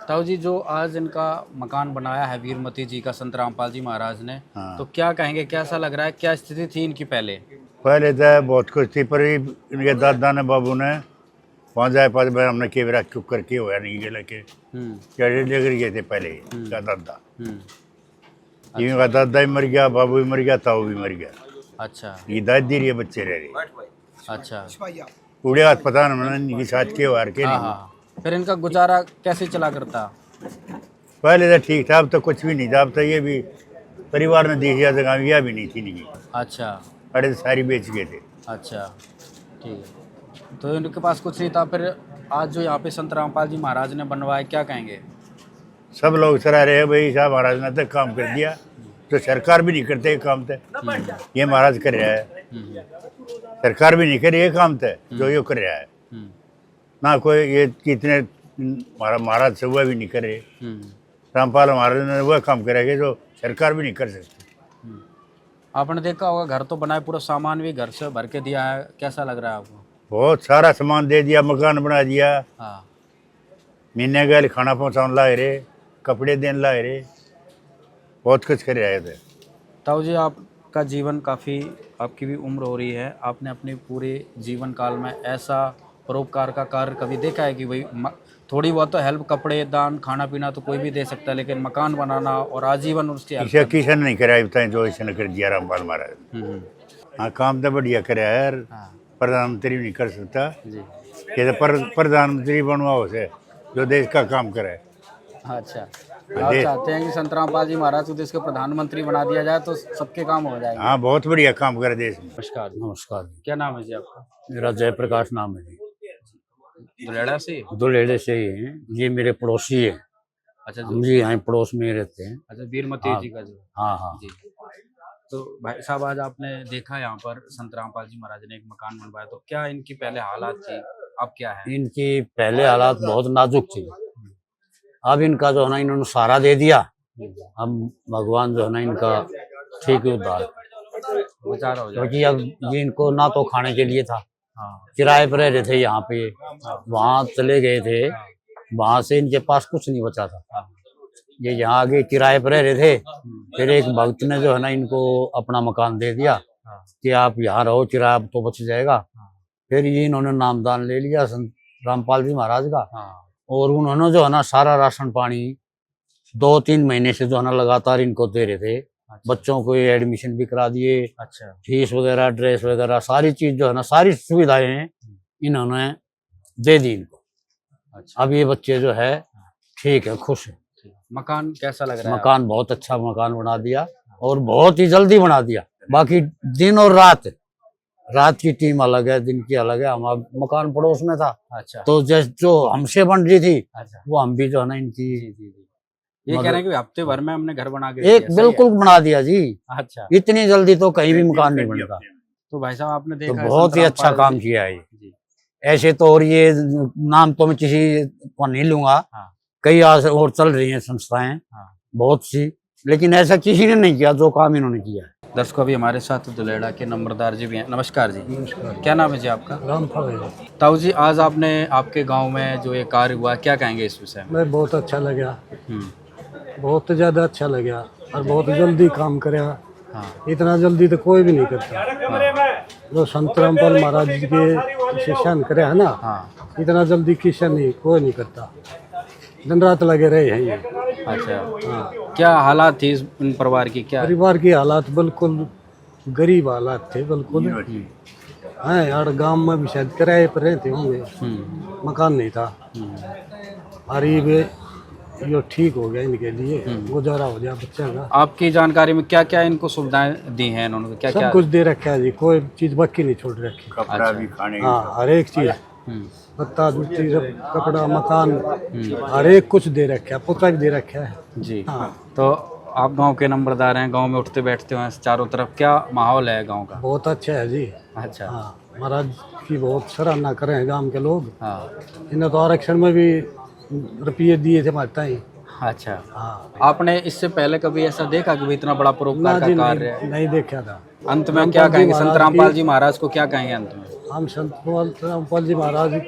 ताऊ जी, जो आज इनका मकान बनाया है वीरमती जी का संत रामपाल जी महाराज ने, तो क्या कहेंगे, कैसा लग रहा है, क्या स्थिति थी इनकी पहले? पहले तो बहुत कुछ थी, पर इनके दादा ने बाबू ने 5 बार हमने केवरा चुप करके होया नहीं गए लेके लेकर गए थे पहले का दादा। इनका दादा भी मर गया, बाबू भी मर गया, ताऊ भी मर गया। अच्छा, ये दादी रही बच्चे रह रहे। अच्छा, पूरे हाथ पता नहीं इनकी साथ के हार के नहीं। फिर इनका गुजारा कैसे चला करता? पहले तो ठीक था, अब तो कुछ भी नहीं था। अब तो ये भी परिवार ने देखा तो कामयाब भी नहीं थी इनकी। अच्छा, अरे सारी बेच गए थे। अच्छा, ठीक है। तो इनके पास कुछ नहीं था, फिर आज जो यहाँ पे संत रामपाल जी महाराज ने बनवाया, क्या कहेंगे? सब लोग सराह रहे हैं भाई साहब महाराज ने तो काम कर दिया, तो सरकार भी नहीं करते ये काम थे। ये महाराज कर रहा है, सरकार भी नहीं कर रही है काम थे जो ये कर रहा है ना। कोई ये कितने महाराज से वह भी नहीं कर रहे। रामपाल महाराज ने वह काम करेंगे जो सरकार भी नहीं कर सकती। आपने देखा होगा घर तो बनाए, पूरा सामान भी घर से भर के दिया है, कैसा लग रहा है आपको? बहुत सारा सामान दे दिया, मकान बना दिया। हाँ, महीने गए खाना पहुँचाने लाए रहे, कपड़े देने लाए रहे, बहुत कुछ कर रहे थे। ताऊ जी, आपका जीवन काफ़ी, आपकी भी उम्र हो रही है, आपने अपने पूरे जीवन काल में ऐसा परोपकार का कार्य कभी देखा है कि भाई थोड़ी बहुत तो हेल्प, कपड़े दान, खाना पीना तो कोई भी दे सकता है, लेकिन मकान बनाना और आजीवन उसकी इसे किसी ने नहीं कराया बताएं जो इसने कर दिया रामपाल महाराज। हाँ, काम तो बढ़िया कराया यार। प्रधानमंत्री भी नहीं कर सकता। ये तो प्रधानमंत्री बनवाओ से जो देश का काम करे। अच्छा, आप चाहते हैं कि संत रामपाल जी महाराज को देश के प्रधानमंत्री बना दिया जाए तो सबके काम हो जाएंगे। हाँ, बहुत बढ़िया काम करे देश में। नमस्कार। नमस्कार, क्या नाम है जी आपका? मेरा जयप्रकाश नाम है जी। दुलेड़ा से? दुलेड़े से ही हैं, ये मेरे पड़ोसी है। अच्छा हम जी यहाँ पड़ोस में ही रहते हैं। अच्छा, वीरमती जी का जो। हाँ हाँ। जी। तो भाई साहब, आज आपने देखा यहाँ पर संत रामपाल जी महाराज ने एक मकान बनवाया, तो क्या इनकी पहले हालात थी, अब क्या है? इनकी पहले हालात बहुत नाजुक थी, अब इनका जो है ना इन्होंने सहारा दे दिया। अब भगवान जो है ना इनका ठीक उद्धार बेचारा हो जाए। क्योंकि अब ये इनको ना तो खाने के लिए था, किराए पर रह रहे थे यहाँ पे, वहाँ चले गए थे, वहां से इनके पास कुछ नहीं बचा था। ये यहाँ आगे किराए पर रह रहे थे, फिर एक भक्त ने जो है ना इनको अपना मकान दे दिया कि आप यहाँ रहो, किराया तो बच जाएगा। फिर ये इन्होंने नामदान ले लिया संत रामपाल जी महाराज का, और उन्होंने जो है ना सारा राशन पानी 2-3 महीने से जो है ना लगातार इनको दे रहे थे। बच्चों को एडमिशन भी करा दिए। अच्छा। फीस वगैरह, ड्रेस वगैरह, सारी चीज जो है ना, सारी सुविधाएं इन्होंने दे दी इनको। अच्छा। अब ये बच्चे जो है ठीक है, खुश है। मकान कैसा लग रहा है? मकान बहुत अच्छा मकान बना दिया, और बहुत ही जल्दी बना दिया। बाकी दिन और रात की टीम अलग है, दिन की अलग है। हमारा मकान पड़ोस में था। अच्छा। तो जैसे जो हमसे बन रही थी, अच्छा, वो हम भी जो है ना इनकी ये कह रहे हैं कि हफ्ते भर में हमने घर बना के एक दिया, सही है? बिल्कुल बना दिया जी। अच्छा। इतनी जल्दी तो कहीं भी मकान नहीं बनता। तो भाई साहब, आपने तो देखा है बहुत संत ही अच्छा रामपाल काम जी- किया है ये। जी। ऐसे तो, और ये नाम तो मैं किसी को नहीं लूंगा, हाँ। कई और चल रही हैं संस्थाएं, हाँ। बहुत सी, लेकिन ऐसा किसी ने नहीं किया जो काम इन्होंने किया है। दर्शकों, अभी हमारे साथ दुलेड़ा के नंबरदार जी भी हैं। नमस्कार जी। नमस्कार। क्या नाम है जी आपका? रामपाल। ताऊ जी, आज आपने आपके गांव में जो ये कार्य हुआ, क्या कहेंगे इस विषय में? मैं बहुत अच्छा लगा, बहुत ज़्यादा अच्छा लगा, और बहुत जल्दी काम करे। हाँ। इतना जल्दी तो कोई भी नहीं करता। जो संत रामपाल महाराज जी के शिष्यन करे है ना, हाँ। इतना जल्दी किसी नहीं, कोई नहीं करता। दिन रात लगे रहे हैं ये। अच्छा। हाँ। क्या हालात थी इन परिवार की? क्या परिवार की हालात बिल्कुल गरीब हालात थे, बिल्कुल। हाँ यार, गांव में भी शायद किराए पर रहते होंगे, मकान नहीं था। और ये ठीक हो गया इनके लिए, गुजारा हो गया बच्चा का। आपकी जानकारी में क्या क्या इनको सुविधाएं दी हैं इन्होंने? क्या सब क्या कुछ दे रखा है जी, कोई चीज बाकी नहीं छोड़ रखी। कपड़ा भी, खाने हाँ, हर एक चीज, पत्ता जुत्ती, सब कपड़ा, मकान, हर एक कुछ दे रखा है, पोता भी दे रखा है जी। हाँ। तो आप गांव के नंबरदार हैं, गांव में उठते बैठते हैं चारों तरफ, क्या माहौल है गांव का? बहुत अच्छा है जी। अच्छा। हाँ, महाराज की बहुत सराहना कर रहे हैं गांव के लोग। हाँ। इन्हें तो आरक्षण में भी रुपये दिए थे माता ही। अच्छा। हाँ। आपने इससे पहले कभी ऐसा देखा कि भाई इतना बड़ा ना परोपकार का जी, कार्य है? नहीं देखा था। अंत में क्या कहेंगे संत रामपाल जी महाराज को? क्या कहेंगे अंत में? हम संत रामपाल जी महाराज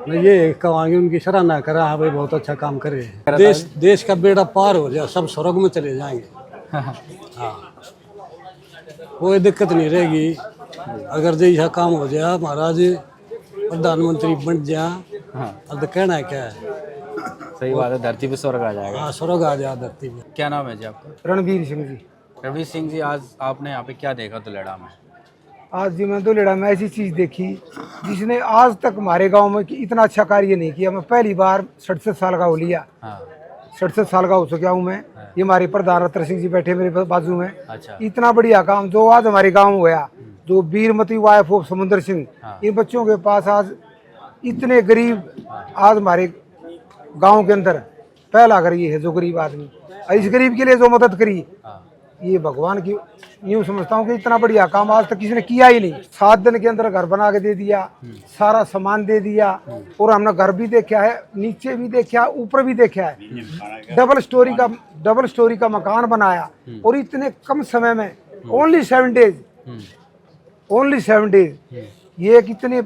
ने ये कहेंगे, उनकी सराहना करा। हाँ भाई, बहुत अच्छा काम कर रहे हैं। देश का बेड़ा पार हो जाए, सब स्वर्ग में चले जाएंगे। हाँ, कोई दिक्कत नहीं रहेगी अगर जैसा काम हो जाए, महाराज प्रधानमंत्री बन जाए। अब तो कहना है क्या है। सही बात है, धरती पे स्वर्ग आ जाएगा। हाँ, स्वर्ग आ जाए धरती में। क्या नाम है जी आपका? रणवीर सिंह जी। रवि सिंह जी, आज आपने यहाँ पे क्या देखा दुलेड़ा में? आज जी मैं दुलेड़ा में ऐसी चीज़ देखी जिसने आज तक हमारे गांव में इतना अच्छा कार्य नहीं किया। मैं पहली बार 67 साल का हो लिया। 67 साल का हो चुका हूँ मैं। ये हमारे प्रधान रत्न सिंह जी बैठे मेरे बाजू में। अच्छा। इतना बढ़िया काम जो आज हमारे गाँव में हुआ, जो वीरमती वाइफ ऑफ समुद्र सिंह, इन बच्चों के पास आज इतने गरीब, आज हमारे गांव के अंदर पहला घर ये है जो गरीब आदमी, और इस गरीब के लिए जो मदद करी, ये भगवान की यूँ समझता हूँ कि इतना बढ़िया काम आज तक किसी ने किया ही नहीं। 7 दिन के अंदर घर बना के दे दिया, सारा सामान दे दिया, और हमने घर भी देखा है, नीचे भी देखा, ऊपर भी देखा है। डबल स्टोरी का मकान बनाया, और इतने कम समय में, ओनली 7 डेज। ये एक इतनी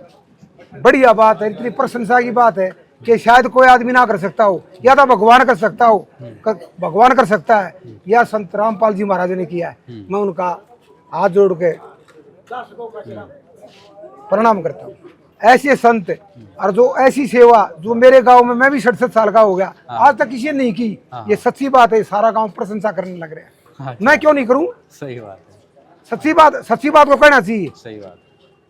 बढ़िया बात है, इतनी प्रशंसा की बात है कि शायद कोई आदमी ना कर सकता हो, या तो भगवान कर सकता हो, भगवान कर सकता है, या संत रामपाल जी महाराज ने किया है। मैं उनका हाथ जोड़ के प्रणाम करता हूँ। ऐसे संत और जो ऐसी सेवा जो मेरे गांव में, मैं भी 67 साल का हो गया, आज तक किसी ने नहीं की। ये सच्ची बात है, सारा गांव प्रशंसा करने लग रहा है। मैं क्यों नहीं करूं? सही बात है। सच्ची बात को कहना चाहिए। सही बात।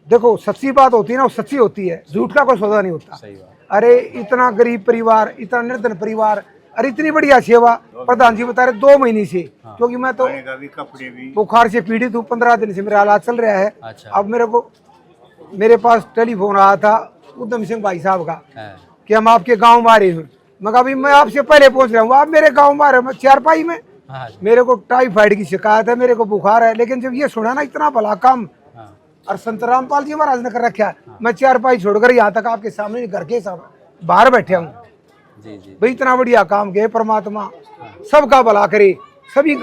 देखो, सच्ची बात होती है ना, वो सच्ची होती है, झूठ का कोई सौदा नहीं होता। सही बात। अरे इतना गरीब परिवार, इतना निर्धन परिवार, अरे इतनी बढ़िया सेवा प्रधान जी बता रहे 2 महीने से, क्योंकि मैं तो कपड़े भी बुखार से पीड़ित हूँ, 15 दिन से मेरा इलाज चल रहा है। अच्छा। अब मेरे पास टेलीफोन आया था उधम सिंह भाई साहब का कि हम आपके गांव में आ रहे हैं। मैं कहा मैं आपसे पहले पहुंच रहा हूँ, आप मेरे गांव में आ रहे हो। चारपाई में मेरे को टाइफाइड की शिकायत है, मेरे को बुखार है, लेकिन जब ये सुना ना इतना भला काम और संत रामपाल जी महाराज ने कर रखा, मैं चारपाई छोड़कर यहाँ तक आपके सामने घर के बाहर बैठे हूँ। भाई इतना बढ़िया काम किया परमात्मा, सबका भला करे, सभी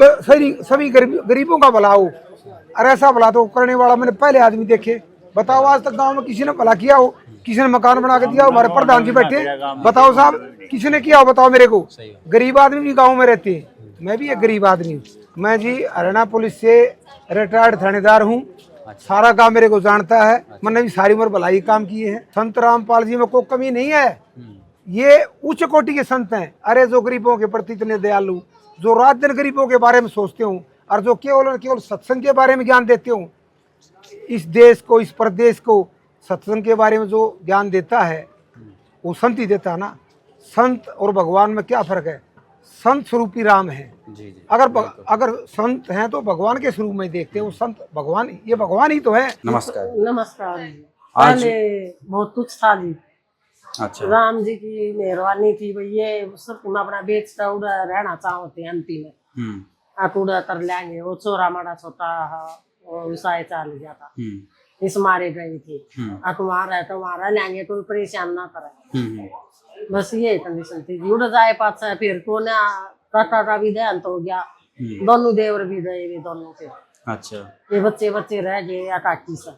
गरीबों का भला हो। और ऐसा भला तो करने वाला मैंने पहले आदमी देखे। बताओ आज तक गांव में किसी ने भला किया हो, किसी ने मकान बना के दिया हो? हमारे प्रधान जी बैठे, बताओ साहब किसी ने किया हो? बताओ मेरे को। गरीब आदमी भी गाँव में रहते हैं, मैं भी एक गरीब आदमी हूँ। मैं जी हरियाणा पुलिस से रिटायर्ड थानेदार हूँ। सारा काम मेरे को जानता है, मैंने भी सारी उम्र भलाई काम किए हैं। संत रामपाल जी में कोई कमी नहीं है, ये उच्च कोटि के संत हैं। अरे जो गरीबों के प्रति इतने दयालु, जो रात दिन गरीबों के बारे में सोचते हो और जो केवल सत्संग के बारे में ज्ञान देते हो, इस देश को, इस प्रदेश को सत्संग के बारे में जो ज्ञान देता है वो संत ही देता है ना। संत और भगवान में क्या फर्क है? संत स्वरूपी राम है। अगर संत हैं तो भगवान के स्वरूप में देखते हैं, वो संत भगवान, ये भगवान ही तो है। नमस्कार। नमस्कार जी। पहले बहुत तुच्छ था जी। अच्छा। राम जी की मेहरबानी थी भाई, ये सब अपना बेचता उड़ा रहना चाहते अंतिम में आप उड़ा कर लेंगे। वो छोरा माड़ा छोटा व्यवसाय चाल जाता, इस मारे गई थी। तुम्हारा लेंगे, कोई परेशान ना करे, बस ये कंडीशन थी। उड़ जाए पाछा फिर तो ना टाटा भी देहांत हो गया, दोनों देवर भी गए वे दोनों के। अच्छा। ये बच्चे रह गए 28 से।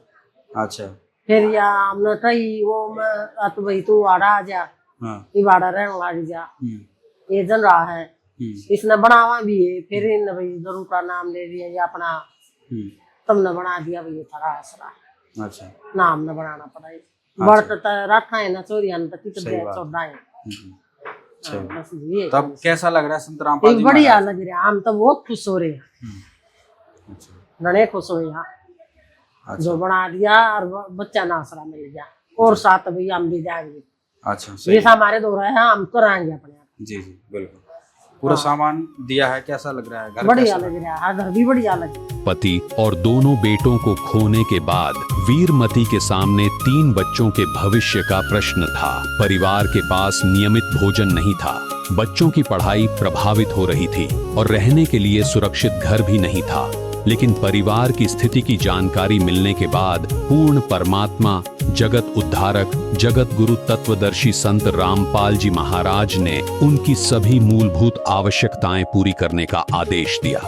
अच्छा। फिर या हमने कही वो मैं भाई तू आड़ा आ जा, ये बाड़ा रहने वाली जा, ये जन रहा है, इसने बनावा भी है। फिर इन भाई गुरु का नाम ले लिया, ये अपना तुमने बना दिया भाई थारा आसरा। अच्छा। नाम न बनाना पड़ा, बर्त रखा है ना चोरिया न चौदह है। बस ये तब कैसा लग रहा है संत रामपाल जी? बढ़िया लग रहा है, हम तो बहुत खुश हो रहे हैं, घने खुश हो यहाँ। जो बना दिया और बच्चा ना आसरा मिल गया, और साथ भी हम भी जाएंगे। अच्छा। ये हमारे दो रहे हैं, हम तो रहेंगे अपने। जी जी बिल्कुल। पूरा सामान दिया है, कैसा लग रहा है? घर बढ़िया लग रहा है, घर भी बढ़िया लग रहा है। पति और दोनों बेटों को खोने के बाद वीरमती के सामने 3 बच्चों के भविष्य का प्रश्न था। परिवार के पास नियमित भोजन नहीं था, बच्चों की पढ़ाई प्रभावित हो रही थी और रहने के लिए सुरक्षित घर भी नहीं था। लेकिन परिवार की स्थिति की जानकारी मिलने के बाद पूर्ण परमात्मा, जगत उद्धारक, जगत गुरु तत्वदर्शी संत रामपाल जी महाराज ने उनकी सभी मूलभूत आवश्यकताएं पूरी करने का आदेश दिया।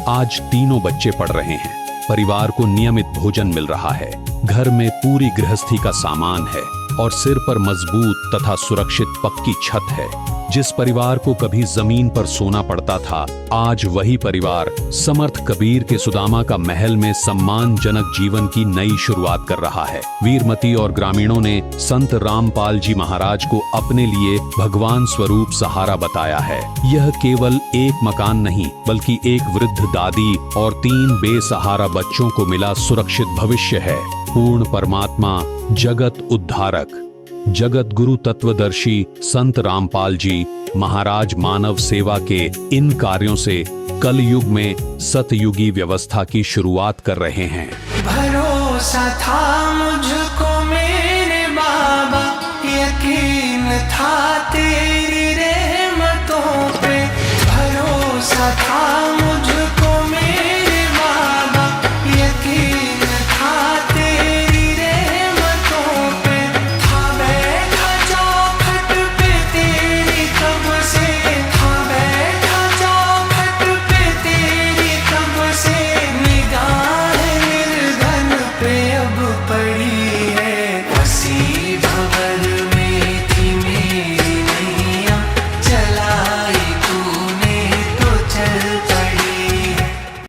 आज तीनों बच्चे पढ़ रहे हैं, परिवार को नियमित भोजन मिल रहा है, घर में पूरी गृहस्थी का सामान है और सिर पर मजबूत तथा सुरक्षित पक्की छत है। जिस परिवार को कभी जमीन पर सोना पड़ता था, आज वही परिवार समर्थ कबीर के सुदामा का महल में सम्मानजनक जीवन की नई शुरुआत कर रहा है। वीरमती और ग्रामीणों ने संत रामपाल जी महाराज को अपने लिए भगवान स्वरूप सहारा बताया है। यह केवल एक मकान नहीं, बल्कि एक वृद्ध दादी और 3 बेसहारा बच्चों को मिला सुरक्षित भविष्य है। पूर्ण परमात्मा, जगत उद्धारक, जगत गुरु तत्वदर्शी संत रामपाल जी महाराज मानव सेवा के इन कार्यों से कलयुग में सतयुगी व्यवस्था की शुरुआत कर रहे हैं। भरोसा था मुझको मेरे बाबा, यकीन था तेरे